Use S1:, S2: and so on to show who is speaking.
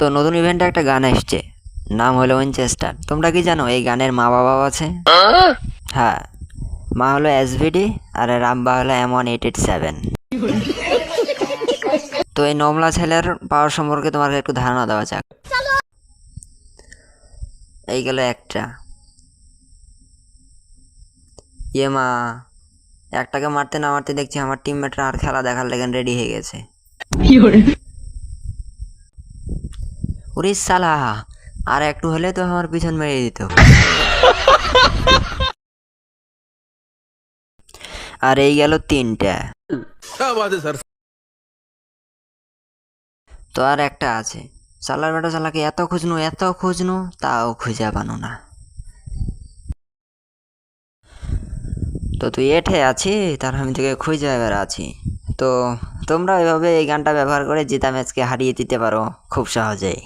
S1: তো নতুন ইভেন্টে একটা গান এসছে, নাম হলো উইনচেস্টার। তোমরা কি জানো এই গানের মা বাবাও আছে? হ্যাঁ, মা হলো এসভিডি আর এর আব্বা হলো M1887। তো এই নমলা ছেলের পাওয়ার সম্পর্কে তোমাকে একটু ধারণা দেওয়া যাক। এই গেল একটা। ইয়ে মা, একটাকে মারতে না মারতে দেখছি আমার টিমমেটরা আর খেলা দেখার লেগে রেডি হয়ে গেছে। উড়িস সালা, আর একটু হলে তো আমার পিছন মেরে দিত। আর এই গেল তিনটা। তো আর একটা আছে, সালার বেটা সালাকে এত খুঁজনু তাও খুঁজে পানো না। তো তুই এঠে আছি, তার আমি তোকে খুঁজে এবার আছি। তো তোমরা এভাবে এই গানটা ব্যবহার করে জিতা ম্যাচকে হারিয়ে দিতে পারো খুব সহজেই।